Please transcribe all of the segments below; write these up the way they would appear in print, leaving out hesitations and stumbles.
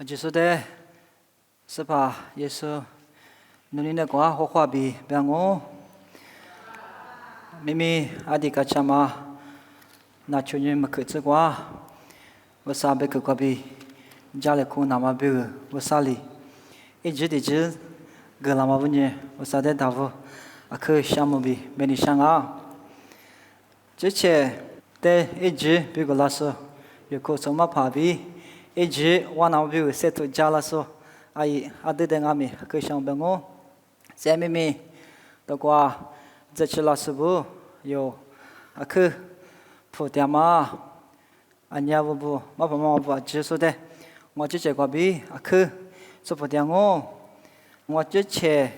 就是的，是吧？也是，努力的过好话比，别我，明明阿弟个什么，那去年没去吃过，我啥别去过比，家里空那么别个，我啥哩，一直，个那么不呢，我啥的大夫，啊去项目比，没你想啊，之前的一直别个老师，有课什么怕比。一直我那边设置家了说，阿弟的俺们可以上班哦。在妹妹的话，这次老师傅有阿去铺垫嘛，俺家不，妈不接受的。我之前过比阿去做铺垫哦。我之前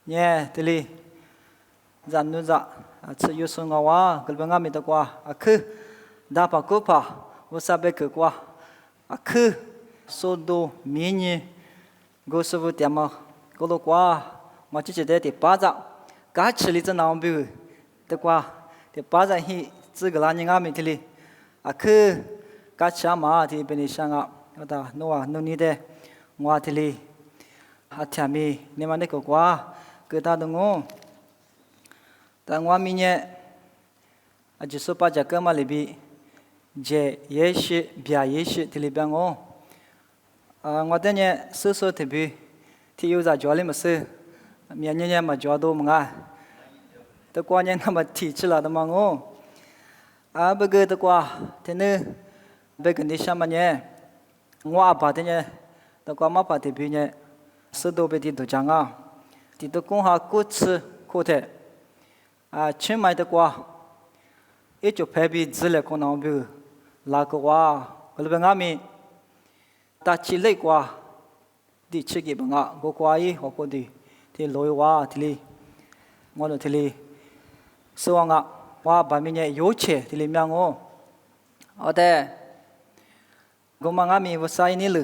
呢这里咱女子吃有时我话，可能俺们的话阿去打把鼓pa，我啥别去过。去sodo mini gosovo tema golo qua ma chi de te paza ka chili za naam bi te qua te paza hi zi ga la ni nga mi tili去ka cha ma ti be ni shanga da no no ni de ngwa tili ha thya mi ne ma ne ko qua ke ta dong ngo ta ngwa mi nye a ji so pa ja ka ma le bi je ye shi bia ye shi tili bang o ngwa de nye so te bi ti yu za jo le ma se mi nye ma jo do ma nga te kwa nye na ma ti chi la da ma ngo ba ge te kwa te ne be ge ni sha ma nye ngwa ba te nye te kwa ma pa te bi nye so do be ti do jang a ti to kong ha ku chi ko te chen mai te kwa e jo pe bi zi le ko na bi la ko wa ko le nga mi ta chi le kwa di chi gi ba nga go kwa yi ho ko di ti lo wa ti li ngo no ti li so nga wa ba mi nye yo che ti li myang o ode go ma nga mi wo sai ni lu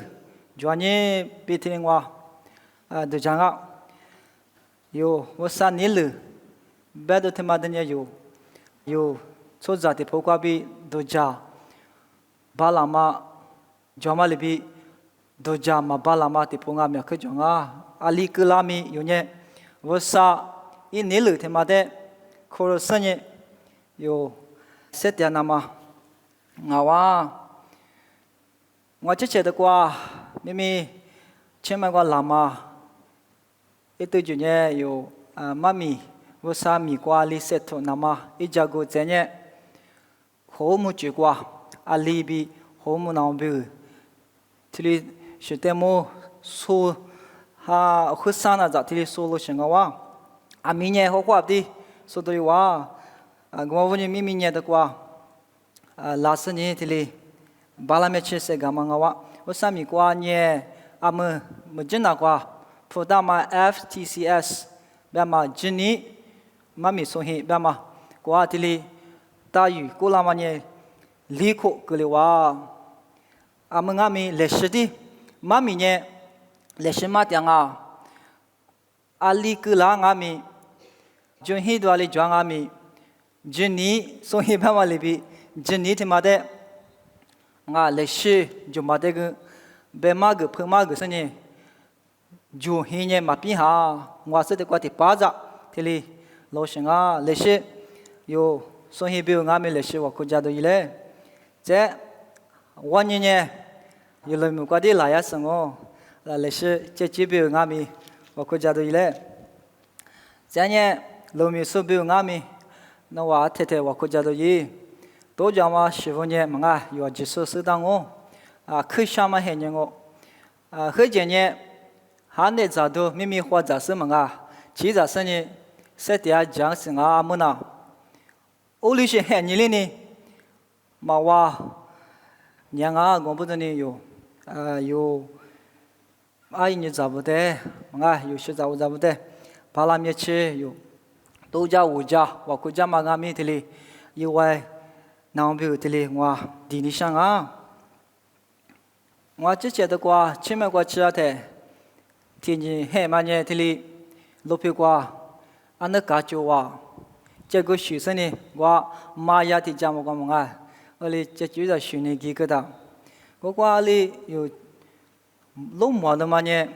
jwa ni pi ti ngwa de jang a yo wo sa ni lu ba do te ma de nye yo so za te po kwa bi do ja ba la ma jwa ma le bi do ja ma ba la ma te po nga me ke jwa nga ali ke la mi yo nye wo sa i ni lu te ma de ko ro sa nye yo set ya na ma nga wa ngwa che de kwa mi mi chen ma kwa la ma e to ju nye yo ma mi wo sa mi kwa li set to na ma i ja go ze nye ho mu ju kwa ali bi ho mu na bi tili shite mo so ha khu sa na za tili so lo shinga wa a mi nye ho kwa di so do wa gwa wo ni mi nye de kwa la sa ni tili bala me che se ga ma nga wa wo sa mi kwa nye a mu jin na kwa phu da ma ftcs ba ma jin ni ma mi so hi ba ma kwa tili ta yu ko la ma nye li ko ke le wa a ma nga mi le shi di ma mi nye le shi ma tyang a a li ke la nga mi jun hi do li jwa nga mi jin ni so hi ba ma le bi jin ni te ma de nga le shi ju ma de ge be ma ge phe ma ge sa ni ju hi nye ma pi ha ngwa se de kwa ti pa za te li lo shi nga le shi yo so hi bi nga mi le shi wa ko ja do yi le je wan nye yo lo mu kwa di la ya sang o la le shi che chi bi nga mi wa ko ja do yi le je nye lo mi so bi nga mi no wa te wa ko ja do yi do ja ma shi wo nye ma nga yo ji so su dang o khu sha ma he nye o he je nye han de za do mi mi hua za se ma nga chi za se nye se dia jang se nga mu na o li shi he ni li ni ma wa nya nga go bu de ni yo yo ai ni za bu de ma nga yo shi za bu de pa la mi che yo do ja wu ja wa ku ja ma nga mi ti li yi wai na bi ti li ngwa di ni shang a ngwa chi che de kwa chi me kwa chi a te ti ni he ma nye ti li lo pi kwa an de ka chu wa这个学生呢，我妈呀的家么个么啊，我哩这就在学呢几个的，我里有路么的嘛呢？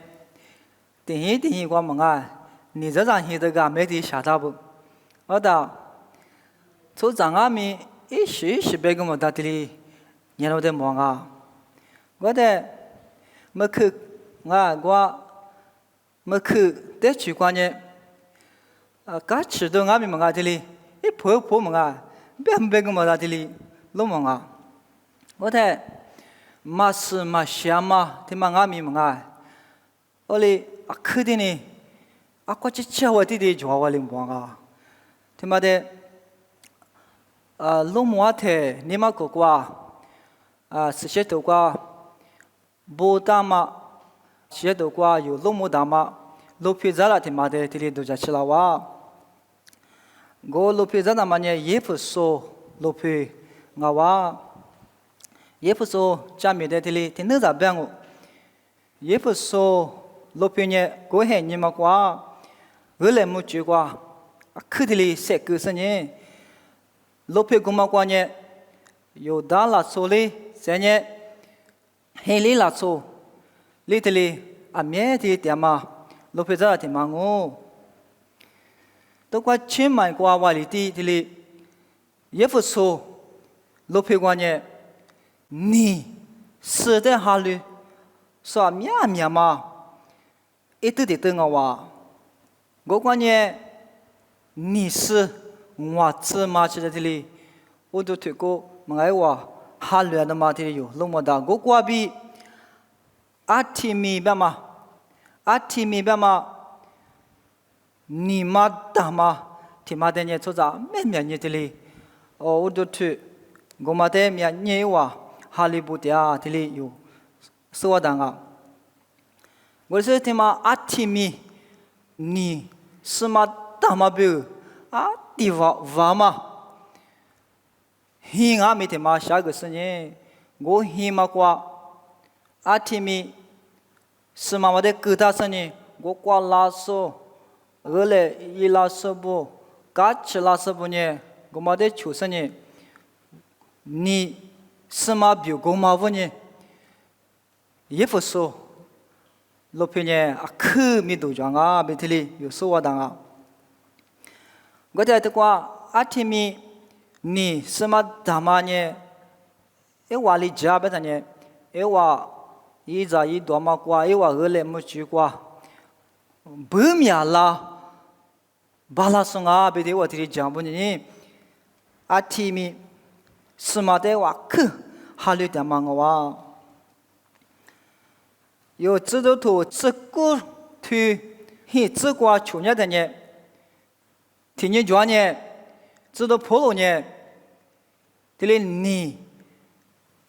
定义我们啊，你这张现在个没得下大不？我的，从咱阿米一时别个么大的哩，年老的忙啊，我的没去我没去得去关呢，刚吃到阿米么个的哩，婆么个，别个么大的哩，路么个，我的马斯马西嘛，他妈阿米么个，我哩。去的呢，我只吃我的就我领帮啊，他妈的，路么的你妈个瓜，是些头瓜，不大嘛，些头瓜有路么大嘛，路皮子啦他妈的，这里都在吃了哇，我路皮子那么呢也不说路皮，我哇，也不说家里的这里听得咋办我，也不说。路边呢，过黑你嘛瓜，我来么住瓜，去的里晒个什呢？路边过嘛瓜呢，有大拉错嘞，这呢，黑里拉错，里头里面的点嘛，路边在点嘛我，都怪千万瓜瓦里的里，也不错，路边瓜呢，你是在哈里，说面嘛。一直的等我关键你是我芝麻吃的这里，我都推过问爱我哈乱的嘛的有那么大，我过比阿提米别嘛，你妈大嘛，提妈的呢做啥面你这里，我都推我妈的面你我哈利布的啊这里有，是我当啊。我说他妈阿提米，你是嘛大嘛表啊？地娃嘛，黑阿米他妈下个事情，我黑嘛瓜阿提米是嘛我的疙瘩事情，我瓜拉手，我来一拉手不，嘎吃拉手不呢？我嘛的求事情，你是嘛表我嘛问呢？也不说。路边呢，去米都装啊，别提里有说话当啊。我在这块阿提米，你什么大嘛呢？一话里家别的呢，一话一扎一多嘛瓜，一话二来没去瓜，不面啦，巴拉松啊，别提我提里讲不呢？阿提米，什么的话去，哈里点嘛我话。有知道图自古推黑自瓜去年的呢，听你讲呢，知道普罗呢，这里你，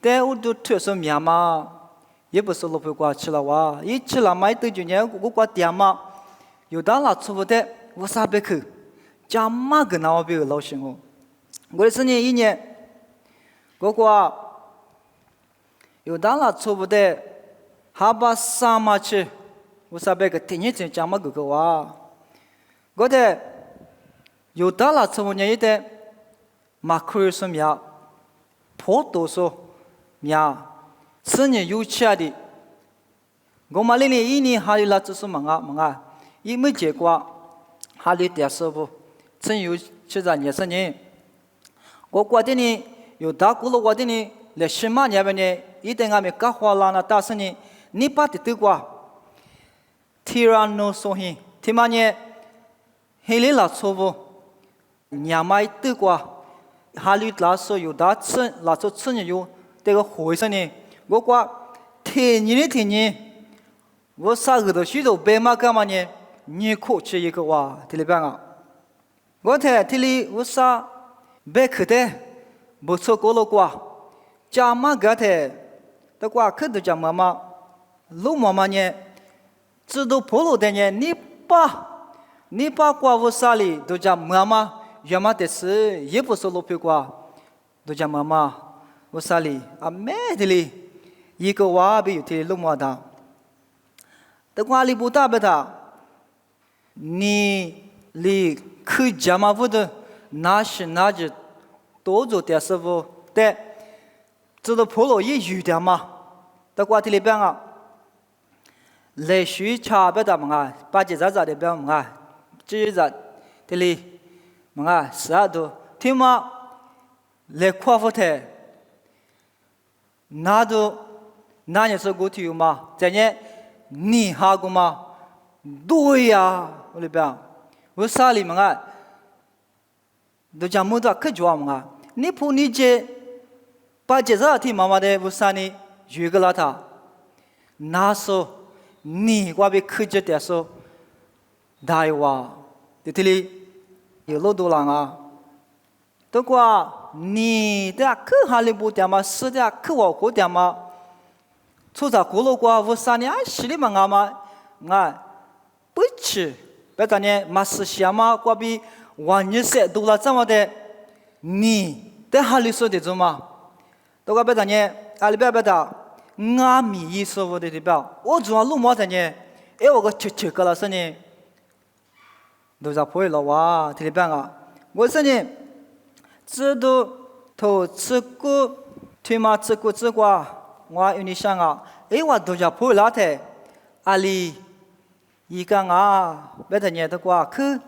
但我都推什么嘛，也不是老婆瓜吃了哇，一吃了买对就呢，我瓜点嘛，有当拉出不的，我啥别去，家嘛个那我别老心哦，我的是呢一年，我瓜有当拉出不的。哈巴萨马去，我啥别个天天讲讲嘛个哇，我的有大了之后呢，一的马克尔说苗，坡多说苗，是年有钱的，我嘛那一年哈里拉只是忙啊，一没结果，哈里点师傅，真有去咱也是呢，我过的呢有大鼓了我的呢，来10万年边呢，一定俺们搞花啦那大事呢。你把的对过，提拉诺索hin，他妈呢，黑里拉错不，娘买对过，哈里拉说有大吃，拉说吃呢有，这个回事呢，我讲天你，我啥个都许多白马干嘛呢？你可吃一个哇，这里边啊，我睇这里我啥白去的，不错过了过，家嘛个的，这过去都讲妈妈。路妈妈呢，知道普罗的呢，你把瓜乌沙里都叫妈妈，原嘛的是也不是路皮瓜，都叫妈妈乌沙里啊妹的里，一个娃比有的路妈的，这瓜里不大不大，你里去家嘛不的，那就多做点师傅的，知道普罗也有点嘛，这瓜的里边啊。来许差别的嘛，把这咋的表嘛，这咋这里嘛，啥都听嘛，来夸佛的，那都那也是过去嘛，在呢你哈个嘛，对呀，我里边，我啥里嘛，都讲么多可抓嘛，你不理解，把这咋听妈妈的我啥呢，有个老他，那时候。你我被克制的时候，大哇，这里有老多人啊。不过你的克哈利不点嘛，是的克我国点嘛，出在古罗国我三年十里嘛啊嘛，啊，不吃，别当年马斯西亚嘛，我比1年些多了这么的，你的哈利说的怎么？不过别当年阿里别的。我米意思我的代表，我主要路毛的呢，哎，我个吃个了是呢，都在破了哇，这里边啊，我是呢，知道头吃过，推嘛吃过吃过，我有你想啊，哎，我都在破了的，阿里，一个啊，别的呢的话去，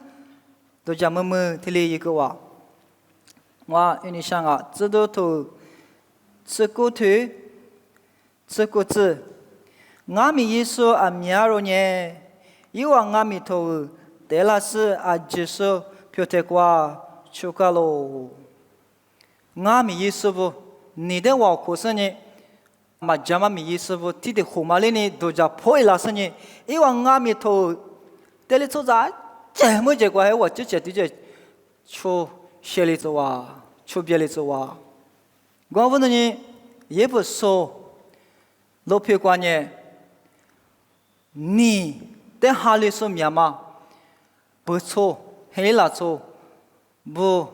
都在么么这里一个哇，我有你想啊，知道头吃过推。这个字，我们耶稣阿米亚罗呢，因为我们头得了是阿耶稣表达过出个喽。我们耶稣不，你的话可是呢，嘛咱们耶稣不，提的后面里呢都叫破了是呢，因为我们头得了做啥，这么结果还我直接出写里做啊，出别里做啊，我问你也不说。老皮关呢？你在哈里说咩嘛？不错，黑了错，不，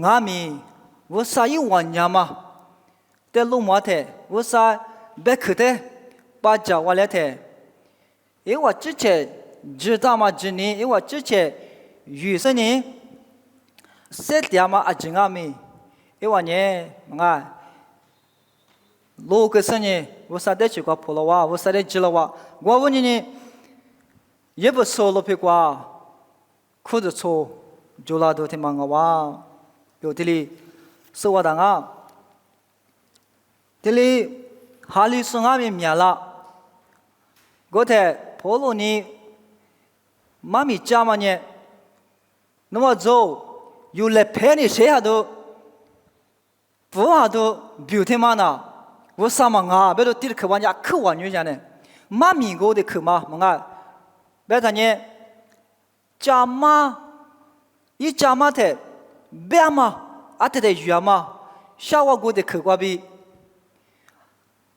俺们我啥有玩呀嘛？在路马的，我啥别去的，把家我来的，因为我之前知道嘛，今年因为我之前有些呢，设点嘛，俺们，因为呢，俺。如果是呢，我啥的去过破了哇，我啥的知了哇，我问你呢，也不说了别瓜，裤子错，就拉都挺忙个哇，有这里是我当啊，这里哈里是俺们面了，我在破了呢，妈咪家嘛呢，那么走，有来陪你谁下都，不下都表天嘛呢。我啥嘛啊？别都地去玩家去玩女家呢，妈咪我的去嘛，嘛啊，别他呢，家妈，一家妈的，别嘛，阿的鱼嘛，小我我的去过比，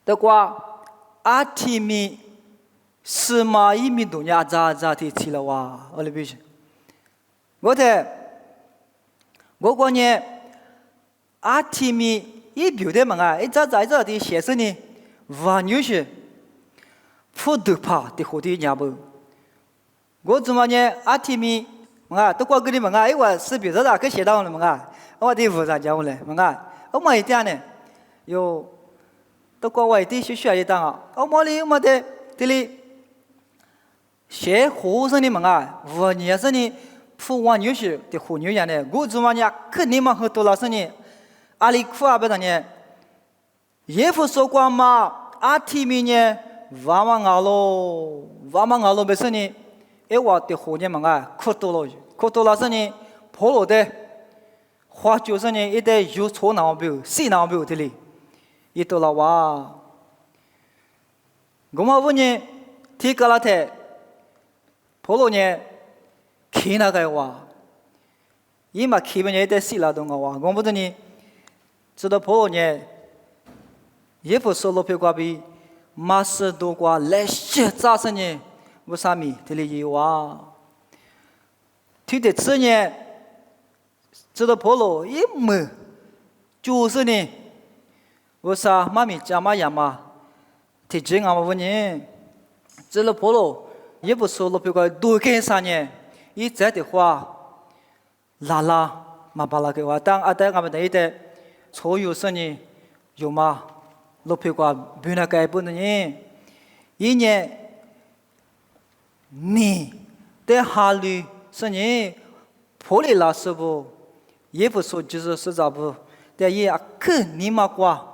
的话，阿提米，是嘛一米多呀，咋的去了哇，我来比去，我的，我过呢，阿提米。一表的嘛啊，一在这的写生呢，完全是不得怕的好的伢不。我怎么呢？阿提米啊，都过个的嘛啊，因为是别的个写到了嘛啊，我的负责讲我嘞嘛啊，我没一点呢，有都过外地学学一档啊，我没哩没得这里写和尚的嘛啊，我也是呢，不完全是的好女人呢，我怎么呢？肯定嘛很多老师呢。阿里库阿贝当年，耶夫说过嘛，阿提米呢，瓦玛阿罗别说呢，哎我的后年嘛啊，可多了是呢，破了的，花就是呢，一代有错难表，谁难表的哩，一多了哇，我们问呢，提个了的，破了呢，看那个哇，伊嘛看不呢一代谁拉动个哇，我不知呢。知道破呢，也不说罗皮瓜比马斯多瓜来些扎实呢，为啥咪这里有啊？听得吃呢，知道破了也没，就是呢，为啥妈咪家嘛样嘛？提前俺们问呢，知道破了也不说罗皮瓜多干啥呢？一再的话，拉嘛巴拉给我当阿呆俺们那一代。所有事呢，有嘛？罗皮瓜不那改不呢？一年你的哈律是你破里拉师傅，也不说就是是咋不？但也可你嘛瓜，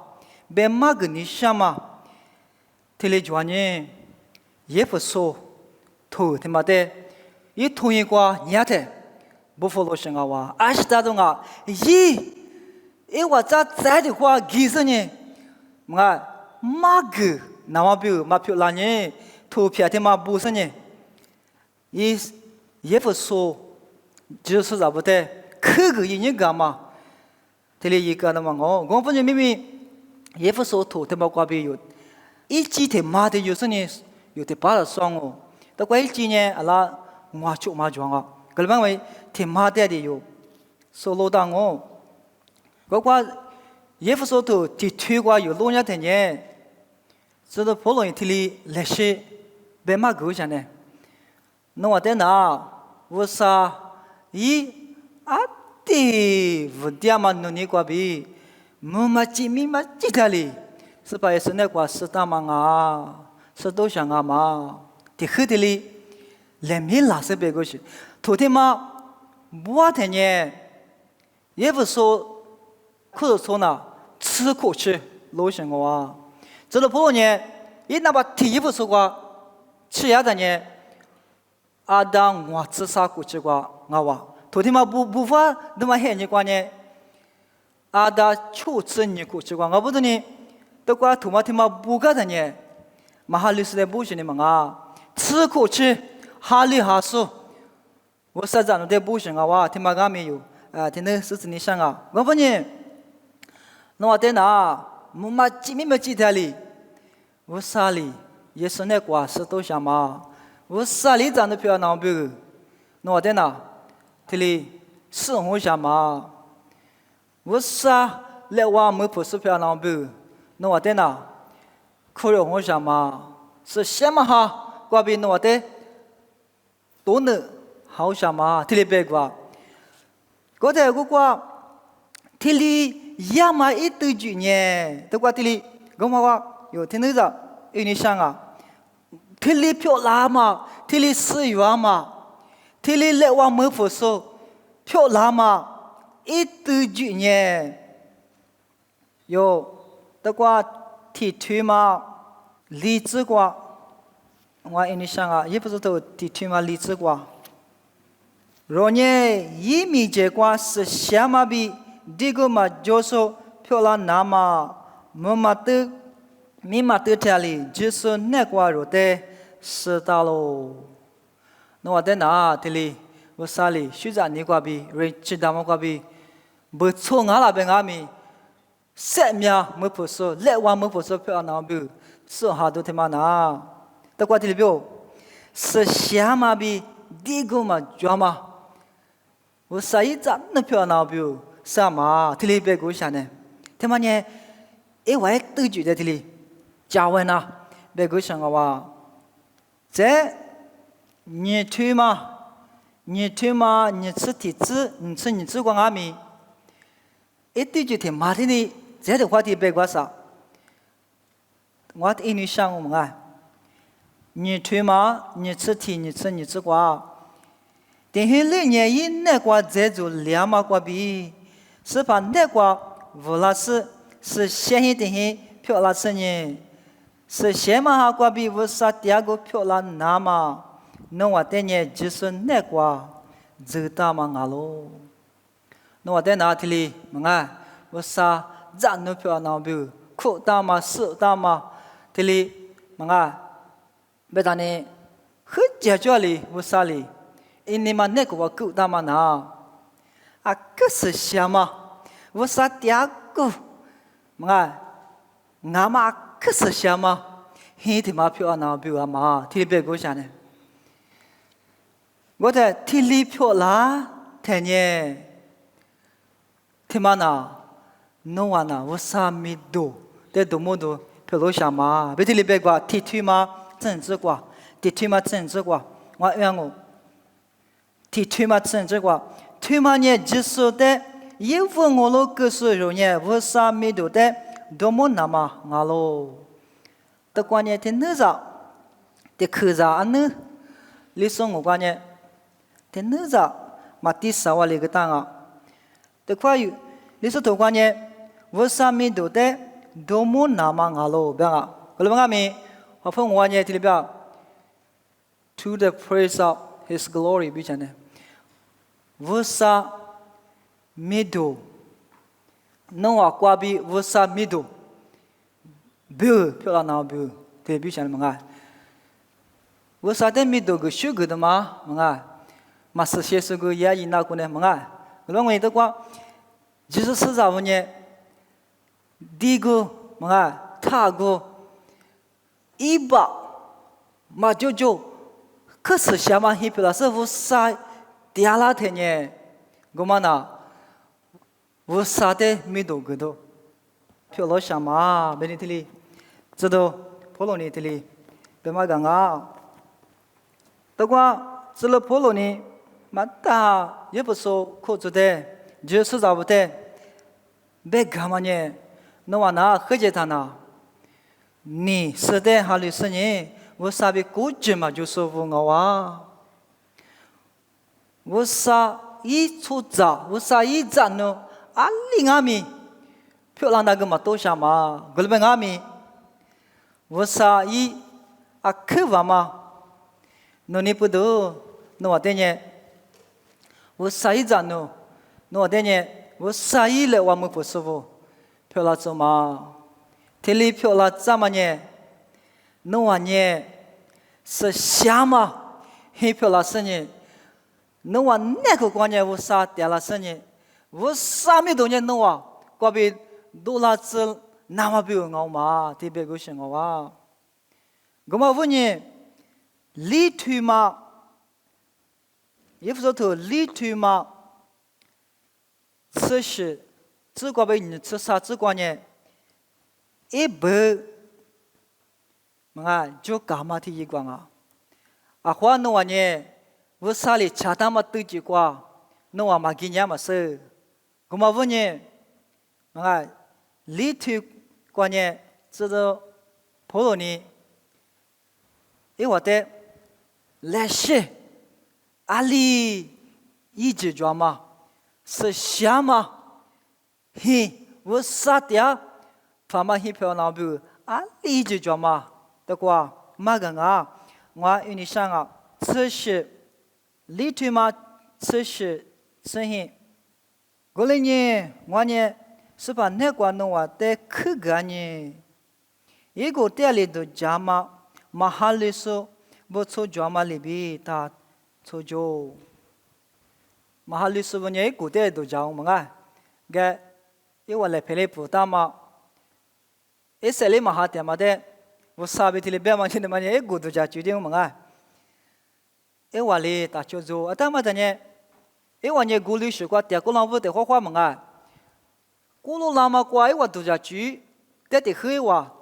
别嘛个你想嘛，这里讲呢，也不说，头他妈的，一同一瓜你的，不服罗生啊哇，阿是大东啊，我在的话，其实呢，嘛个那么票啦呢，投票的嘛不是呢。也不说，就是咋不的，可个一个嘛，这里一个那么我反正明明也不说头他妈瓜比有，一几天嘛的有时呢，有的把它双哦，但过一几年阿拉我就嘛装啊，可能因为天嘛的有，说老当哦，我也不说头地推瓜有老年的呢，这都不容易这里来些，别嘛够下呢。那我在哪？我说，的不点嘛努力过比，没几米嘛几条里，是吧？是那个是大嘛啊，是都想啊嘛，的很的里，连米拉是别过去，昨天嘛，我的呢，也不说，可是说呢，吃过去，老想我啊，这个朋友呢，一那把第一步说过，吃药的呢。阿当我自杀过去过，我话，昨天嘛不发那么黑你过呢，阿当确实你过去过，我不知呢，都过土嘛天嘛不干的呢，马哈律师的不是你们啊，吃过去哈里哈说，我实在的不是我话，天嘛干没有，天那是你想啊，我不呢，那我在哪，没几米没几条里，我啥里也是那个是都想嘛。我啥里长得漂亮不？那我在哪？这里生活下嘛？我啥来我没不是漂亮不？那我在哪？可以我下嘛？是什么哈？挂边那我在多呢？好下嘛？这里别挂。我在我挂，这里也嘛一堆句呢。都挂这里，我话有听到着？有你想啊？这里漂亮嘛，这里资源嘛，这里来往没不说漂亮嘛，一堆句呢，有的话提推嘛，荔枝瓜，我印象啊，也不知道提推嘛荔枝瓜，若呢一米结瓜是什么比这个嘛就是漂亮那么没嘛的。密码的这里就是那个肉的知道喽。那我在哪这里？我啥里？学长你挂比，人知道吗？挂比，不错，我那边阿米，什么没不说，来往没不说，漂亮不？说好多他妈拿，到挂这里表，是什么比这个嘛做嘛？我啥一张那漂亮不？什么？这里别过下呢？他妈呢？我也都觉得这里。加文呐，别个想个话，这你推嘛，你吃体质，你吃你吃过阿米，一对就挺麻烦的，这的话题别个啥，我的印象我们啊，你推嘛，你吃体，你吃过，但是2年以那个这就2嘛个比，是把那个无论是现在的漂亮些呢。是什么哈瓜比我啥第二个漂亮那么，那我在呢就是那个知道吗？阿罗，那我在哪里？我啥长得漂亮不？酷大嘛，瘦大嘛，这里别当呢，很解决里我啥里？因为嘛那个我酷大嘛那，可是什么？我啥第二个？俺嘛。可是什么？黑的嘛漂亮比我嘛，特别过下呢。我在特别漂亮，太呢，他妈呢，弄完了我啥没多，在多么多漂亮下嘛，别特别过，特推嘛政治过，特推嘛政治过，我让我特推嘛政治过，推嘛呢就是的，因为我那个时候呢，我啥没多的。多么那么阿罗，的关键的哪吒，的科长呢？理想我关呢，但那咋马蒂萨瓦里个当啊，的快有理想头关呢，我啥米都得多么那么阿罗边啊，可能我咪好朋友呢，提里边 ，to the praise of His glory 比较呢，我啥米都，侬啊挂比我啥米都，标漂亮那标，对比较呢么啊。我啥的米都个修个的嘛，么啊，嘛是些是个也因那个呢，么啊，我认为的话，就是是啥物呢？第一个么啊，他个一把嘛就，可是下嘛黑皮了，是我啥第二那天呢？我嘛那，我啥的米都个都，漂亮下嘛，别你这里，知道，普罗你这里，别嘛讲啊。的话，除了普罗呢，嘛大也不说可做的，就是咋不的，别干嘛呢？那话那何解他呢？你是的，哈律师呢？我啥比估计嘛就说服我啊，我啥一出杂，我啥一杂呢？阿里阿米，漂亮那个嘛多下嘛，格里阿米，我啥一啊可哇嘛？侬你不懂，侬话的呢？我啥一张侬？侬话的呢？我啥一来我们不舒服，漂亮做嘛？天里漂亮怎么呢？侬话呢？是啥嘛？很漂亮是呢？侬话那个关键我啥掉了是呢？我啥没东西侬话，过比多拉子那么比我嘛？特别个是我哇，我嘛问你。理推嘛，也不说头理推嘛，此时只管被你吃啥只管呢？一不，嘛就干嘛的一管啊？啊，话侬话呢？我啥里恰当嘛对几挂？侬话嘛今年嘛是，我嘛问你，嘛理推管呢？知道普罗呢？一话的。来些，阿里一直抓嘛，是啥嘛？嘿，我啥的？爸妈很漂亮不？阿里一直抓嘛？的话，嘛个啊，我与你想啊，这是理推嘛？这是什么？过来呢，我呢是把那个弄话的去干呢，一个店里头加嘛，嘛哈里说。不错，专门里边他错就，马哈里师傅呢，古代都讲嘛啊，个因为来陪来不打嘛，一些里马哈点嘛的，我啥别提里别嘛去的嘛呢，古都讲决定嘛啊，因为里打就做，但嘛的呢，因为呢古里学过，点古浪不得花花嘛啊，古路浪嘛过，因为都讲举，得的黑话，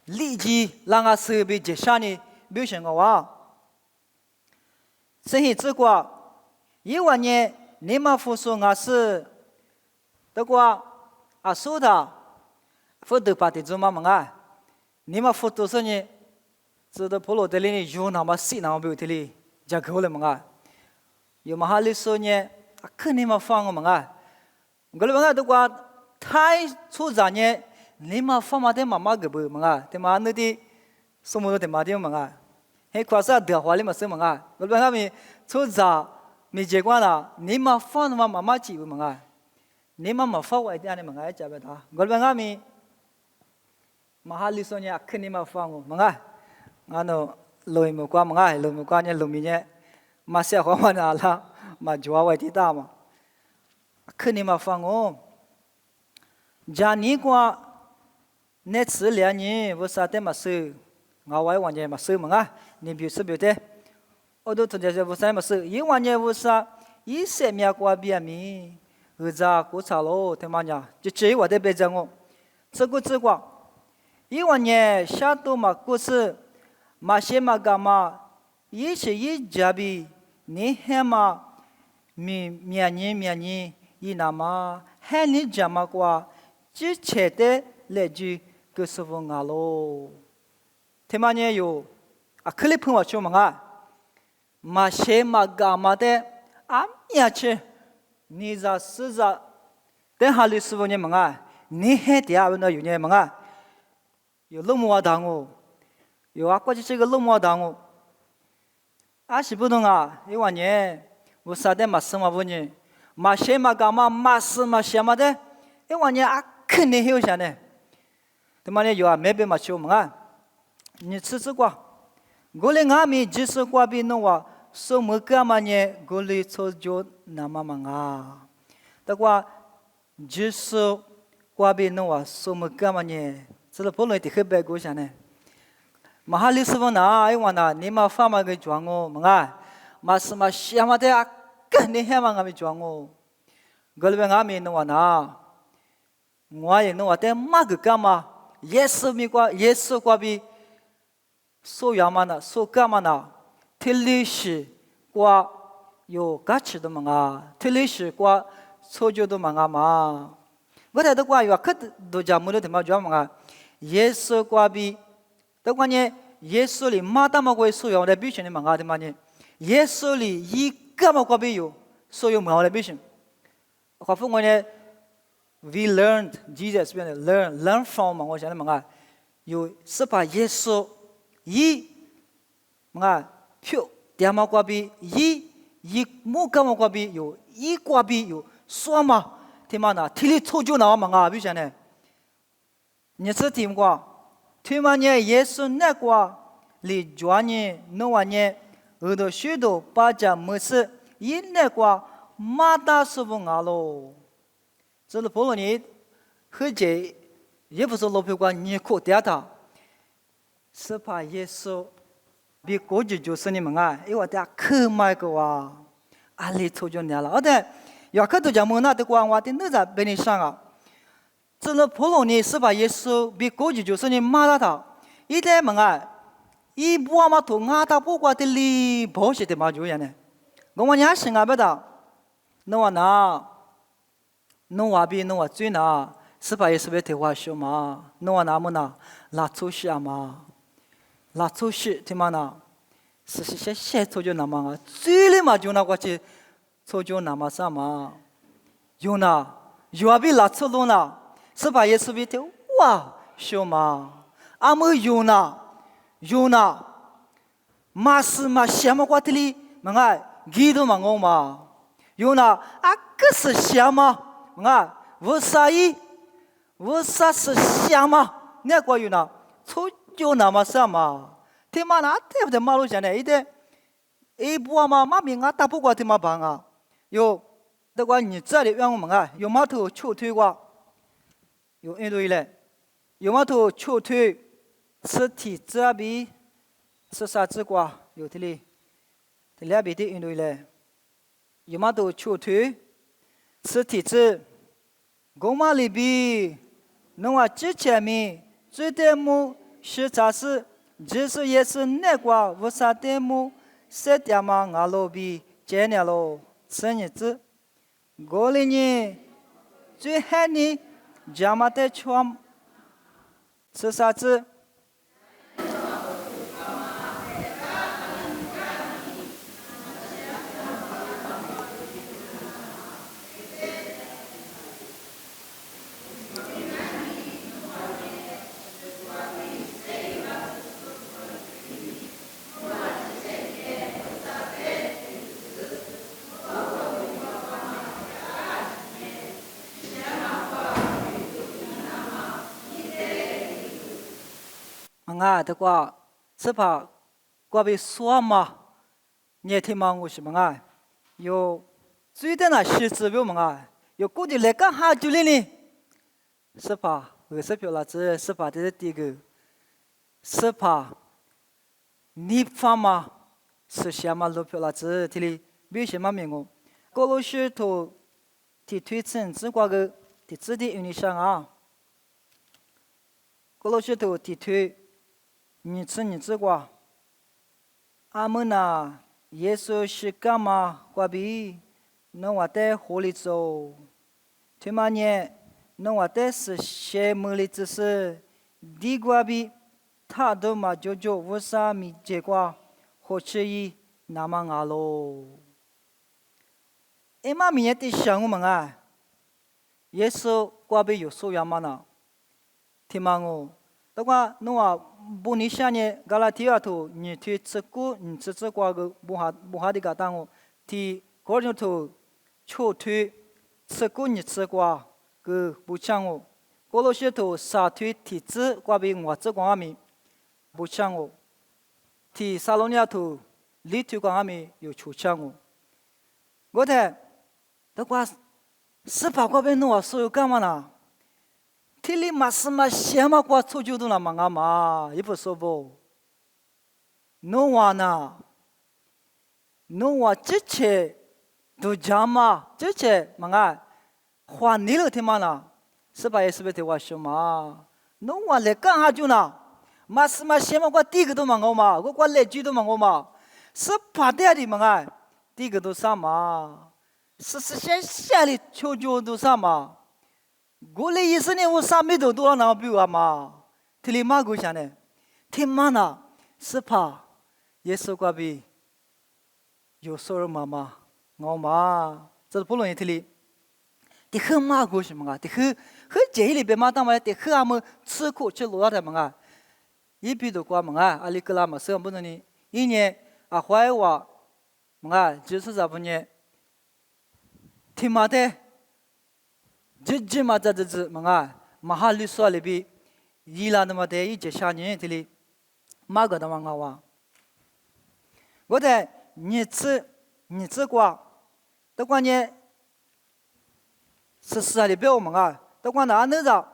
立即让我设备接上呢。表现个话，生意之过，因为呢，你们付出我是，的话啊，说的，付得把的做嘛嘛啊，你们付多少呢？知道普罗德里有那么细那么标的里，就够了嘛啊，有嘛哈里说呢，肯定嘛放个嘛啊，我们讲的话，太粗杂呢，你们放嘛的嘛嘛个不嘛啊，对嘛那的，什么都对嘛的嘛啊。嘿，可是德华里嘛是嘛啊？我们他们出杂没结果啦，你们放嘛妈妈记不嘛啊？你们嘛放外地的嘛啊？加不他？我们他们马哈里说呢，肯定嘛放我嘛啊？俺那路没关嘛啊？路没关呢，路面呢，嘛些话嘛那啦，嘛就外地打嘛，肯定嘛放我。家你过那次2年，我啥的嘛是。我外玩家嘛是嘛啊，你比是不对，我都同学我啥嘛是，一玩家我啥，一些面过别米，儿子过茶喽，他妈呀，就这我得别讲我，这个这个，一玩家下多嘛过是，嘛些嘛干嘛，一些一家比，你还嘛，明年一那么，还你家嘛过，之前的来句个师傅我喽。他妈呢有啊，克里朋友说嘛啊，马些马嘎马的阿米亚切，你在是在，等下里师傅你们啊，你还第二问的有你们啊，有那么多当我，有啊，过去这个那么多当我，啊是不懂啊，因为呢，我啥的马什么不呢，马些马嘎马马什么什么的，因为呢啊肯定有些呢，他妈的有啊，没被马修们啊，你吃过？我连俺们只是过比弄话，什么干嘛呢？我里操作那么忙啊？但话只是过比弄话，什么干嘛呢？这个不能的很白过些呢。马哈里师傅那，因为那你们发嘛个装哦，忙啊，马什么什么的啊，肯定还嘛俺们装哦。我里边俺们弄话那，我也弄话的嘛个干嘛？也是咪过，也是过比。所要嘛呢，所干嘛呢？特例是过有价值的嘛，特例是过操作的嘛。我睇到过有可都讲么的嘛讲嘛，耶稣过比，但关键耶稣里马达嘛过所要的必须的嘛的嘛呢？耶稣里一个嘛过比有所有嘛的必须。我说我呢 ，we learned Jesus learn from 嘛，我想的嘛，有是把耶稣。一，嘛，票点嘛挂比一木干嘛挂比有一挂比有说嘛，听嘛呢？体力凑就那嘛啊，比如呢，你是听过？听嘛呢？耶稣那个里专呢，弄完呢，耳朵许多把这没事，一那个马达师傅啊喽，这是不论你和这也不是老票官，你可点他。是怕耶稣比过去就是你们啊，因为他可买个哇，阿里抽就年了，而且要看到讲么那的光话的那在被你上啊，这个普罗尼是把耶稣比过去就是你骂了他，一代们啊，一波嘛同阿他不管的里保险的嘛就样呢，我们家生啊不的，那我那，那我比那我最那，是把耶稣被提话说嘛，那我那么那拉出去嘛。拉出去，听嘛呢？是些抽就那么啊，最里嘛就那过去抽就那么啥嘛？有呢，有啊比拉出路呢，是把耶稣比的哇说嘛？阿么有呢，马是嘛什么过的里？嘛哎，几多嘛我嘛？有呢，啊可是什么？嘛哎，为啥是什么？那个有呢，抽。就那么什么？天妈那对不对？马路上呢，一部嘛，马明啊，打不过天妈帮啊。有那个你这里让我们啊，有码头出推过，有印度嘞，有码头出推，实体这边是啥子过？有的嘞，这两边的印度嘞，有码头出推，实体这，我们里边，侬话之前面最得么？是啥事？就是也是那个为啥的么？设点嘛，俺老比今年咯，生日子，过了呢，最后呢，家嘛在穿，是啥子？啊，这个是怕过被说嘛？你听嘛，我是嘛啊？有最的那十指标嘛啊？有估计来干哈就来呢？是怕20票了，这是怕这是第一个，是怕你发嘛？是什么路票了？这这里没什么名哦。过路是头提推荐只挂个提指的用你上啊。过路是头提推。你知过？阿们呐，耶稣是干嘛？挂比，那我在河里走，他妈呢？那我在是些么里只是，地挂比，他都嘛就为啥没结果？或是以那么阿罗，哎妈咪也得想我们啊，耶稣挂被有素养嘛呢？听嘛我，但话侬话不你想呢，加拉提亚头你去吃过，你吃过个不哈的个当我，提个人头抽推吃过你吃过个不抢我，过了些头杀推提子挂被我吃过阿米不抢我，提沙龙亚头里推过阿米有出抢我，我睇。但话18挂被侬话所有干嘛呢？提里马斯马什么挂出就都那么干嘛？也不说不。侬话呢？侬话这些都讲嘛？这些嘛个话你了听嘛呢？18也是不听话说嘛？侬话来干啥就呢？马斯马什么挂第一个都嘛我嘛？我挂来句都嘛我嘛？18的嘛个第一个都啥嘛？是先下里求救都啥嘛？我来意思呢，我啥没都多那比我嘛？提里马过想呢，听嘛呢？是怕耶稣挂比有所有妈妈我嘛，这是不容易提里。的很马过什么个？的很这里边嘛当嘛的很阿么吃苦吃罗的嘛个，一比都挂嘛个，阿里格拉嘛是不能呢？一年啊坏话嘛个，就是啥不呢？听嘛的，这嘛这嘛个，马哈里说里边，伊拉那么的一节下年这里，马个的嘛个哇，我的你吃过，都关键是里边我们个，都关哪那着，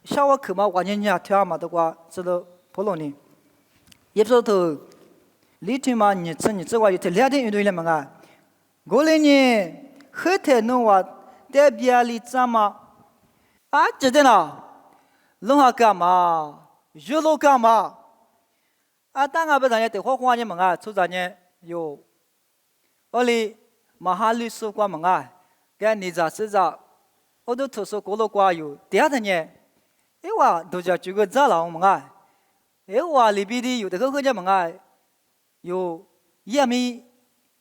小我口嘛，关键你也听嘛，都关知道不容易，也不说头，里头嘛你吃过有这2天运动了嘛个，过来呢。后天侬话代表里怎么？啊，记得呢？侬还干嘛？娱乐干嘛？啊，当然不然也得花花呢嘛啊，出咱呢有，我哩马哈律师官嘛啊，跟你咋是咋？我都图书过了挂有，第二天呢，哎话都叫这个咋了嘛啊？哎话里边的有的个嘛啊，有也没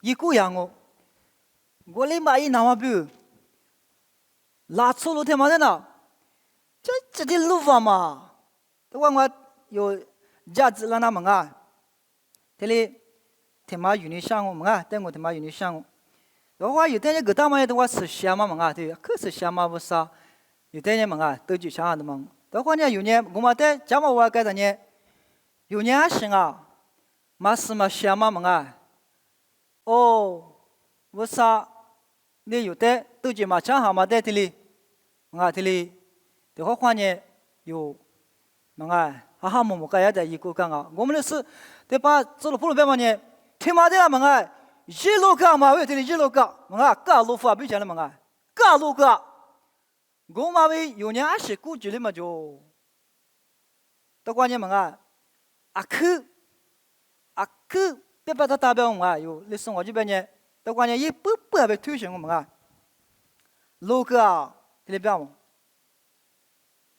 一个样哦。我哩买一那么多，拉出路天嘛的呢？这的路法嘛，都我有价值了那么啊？这里天嘛有你想我们啊，但我天嘛有你想我。我话有的人个大嘛的话是想嘛啊，对，可是想嘛不啥，有的人嘛啊都就想的嘛。但话呢有呢，我们在讲嘛话该的呢，有呢是啊，嘛是嘛想嘛啊，哦，我啥？你有的都就嘛讲好嘛在这里，这里的话呢有，哈哈么个也在一个讲啊，我们的是对吧？做了普罗边嘛呢，听嘛的啦一路讲嘛，为这里一路讲，各路法比讲的各路讲，我们为有年20古句的嘛就，的话呢阿去，别把它代表有你生活这边呢。的话呢，也不还被推行我们啊，路个啊，这里边嘛，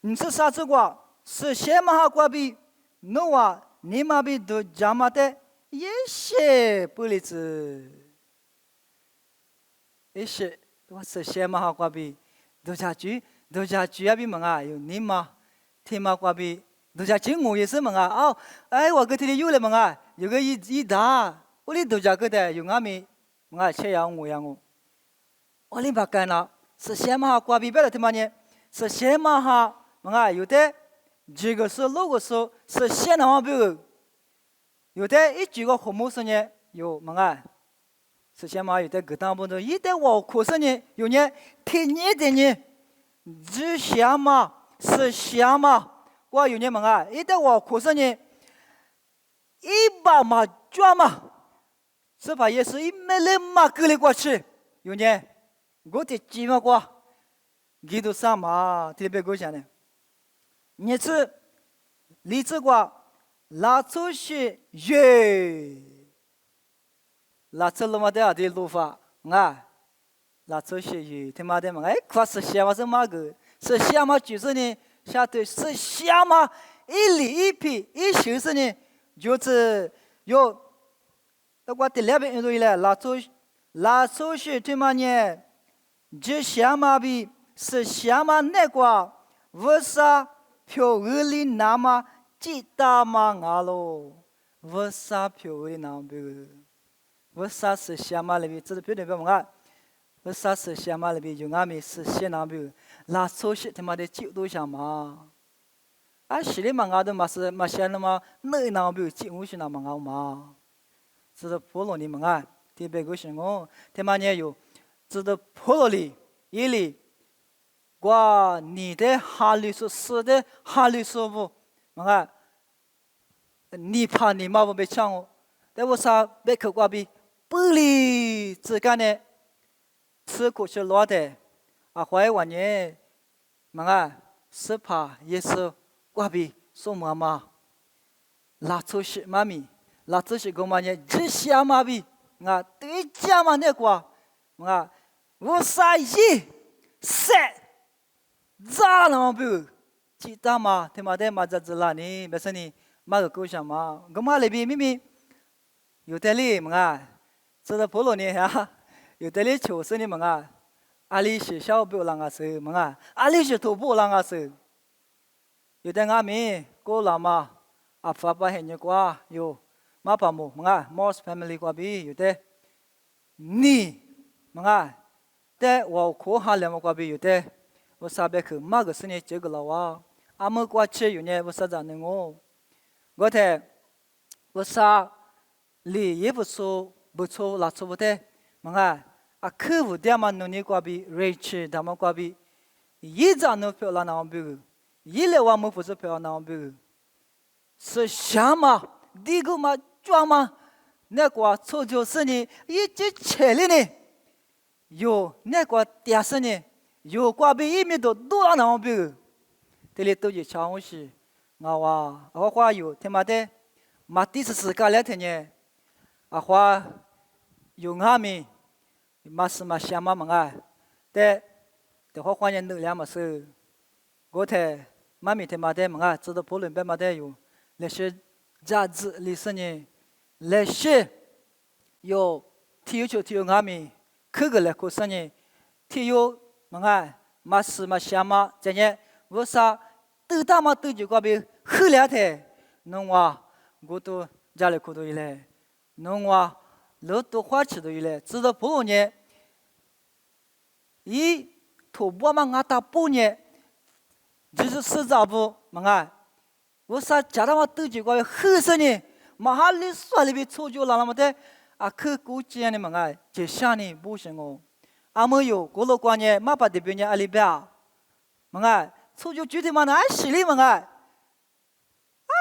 你是啥子话？是先嘛哈挂比，侬话你嘛比都讲嘛的，也是不理智，也是我是先嘛哈挂比，都家居也比嘛啊，有你嘛，天嘛挂比，都家进我也是嘛啊，哦，哎，我个这里有了嘛啊，有个一打，我里都家个的有阿米。吃养我，我哩把干了，是先嘛哈挂比别的他妈呢，是先嘛哈有的这个是那个是先的话比如，有的一几个红木是呢有是先嘛有的个当不的，一的我可是呢有呢天年的呢，只先嘛是先嘛，我有呢一的我可是呢，一把嘛抓嘛。这把也是一没来马过来过去，有呢，我的计划过，给都啥嘛？特别够讲的，你是理智过，拉出去耶，拉出了嘛的的路法拉出去耶，他妈的嘛，哎，可是想嘛是嘛个，是想嘛就是呢，相对是想嘛一里一批一修是呢，就是有。都过第二遍对了，拉出去对嘛呢？这下嘛比是下嘛那个，为啥票额里那么几大嘛啊喽？为啥票额里那么比？为啥是下嘛里比？这是标准标嘛？为啥是下嘛里比？有俺们是先那比，拉出去他妈的就都下嘛。啊，是的嘛，俺都嘛是嘛先那么那那比就我是那么俺嘛。这是普罗里嘛啊，特别个是我，他妈呢有，这是普罗里，伊里，我你的哈里说是的哈里说不，嘛啊，你怕你妈不被抢哦，但我啥被口瓜比，不离之间呢，吃苦是落的，啊，怀完呢，嘛啊，是怕也是瓜比说妈妈，拉出去妈咪。拉出去个嘛呢？只下嘛比啊，对家嘛那个啊，我啥一三咋那么比？其他嘛，他妈的嘛在这啦呢，没事呢，嘛个够什么？个嘛那边咪咪有道理嘛啊，这个普罗呢哈，有道理确实呢嘛啊，阿里学校不啷个事嘛啊，阿里学徒不啷个事，有的俺们过了嘛，啊发把很多瓜有。嘛pa mo mga Morse family kwa bi yute ni mga te wa ko ha le mo kwa bi yute wo sa be khu ma ge sne che ge la wa a mo kwa che yu ne wo sa za ne ngo go te wo sa li ye bu so bu cho la cho bu te mga a khu bu de ma no ni kwa bi re che da ma kwa bi yi za no pyo la na bi yi le wa mo fu so pyo na bi是什么？第一个嘛。抓嘛，那个抽就是呢，一直切的呢，有那个电视呢，有挂被一面都多那比，这里都是常务事，我话有他妈的，马第四个来天呢，话有俺们，马是嘛想嘛嘛的话欢迎能量嘛是，我太妈咪他妈的嘛知道不论别嘛的有那些价值历史呢。来是有体育球体育俺们去个来过生呢，体育嘛嘛是嘛想嘛，这呢为啥都大嘛都就个别后来的，侬话我都家里可多一来，侬话老多花吃多一来，知道不呢？一土拨嘛俺大半年，就是实在不嘛为啥家长嘛都就个后生呢？嘛哈里说里边抽就拉么的啊，去估计呢嘛个，就想呢不行哦。阿没有，过了关呢，嘛把这边呢阿里边，嘛个抽就具体嘛那洗里嘛个，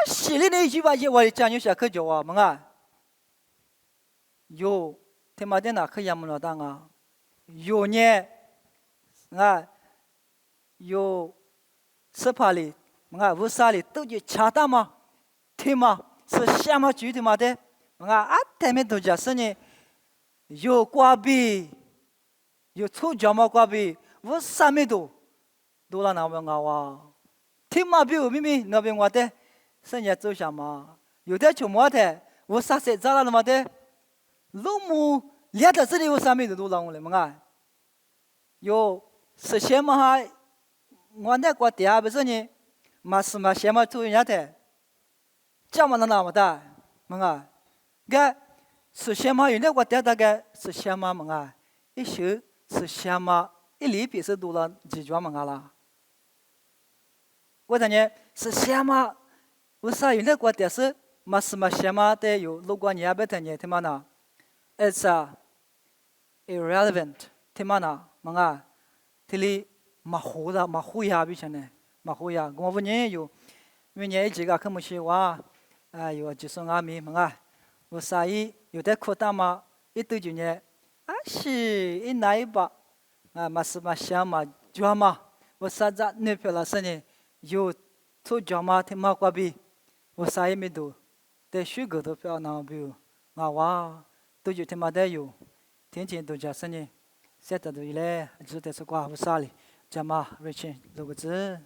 洗里呢就把这我讲有些可叫啊嘛个，有他妈的那可也没那当啊，有呢啊，有十八里嘛个五十里都就恰当嘛，对吗？是什么具体嘛的？啊，他们都就是呢，有瓜比，有臭脚毛瓜比，我啥没都了那边啊，听嘛比明明那边我的，生意做什么？有的就么的，我啥事咋了那么的？老母连到这里我啥没都了我了嘛？有是什么哈？我那个第二不是呢，嘛是嘛什么做人家的？这么那么大，嘛个是什么？有那个大概是什么嘛？一宿是什么？一里边是多了几桩嘛啦？我讲呢是什么？为啥有那个电视嘛是嘛什么的有？如果你也不听呢，他妈呢 ？It's irrelevant， 他妈呢？嘛这里马虎呀，比起呢马虎呀，我问你有，问你几个科目是哇？有就是俺们嘛我啥意有的扩大嘛，一对就呢，是一哪一把嘛是嘛想嘛抓嘛，我啥子那票老师呢，有做抓嘛他妈瓜比，我啥也没读，但学个都票那比，哇，都有他妈的有，天天都就是呢，现在都一来，就得是瓜我啥哩，怎么瑞清六个字。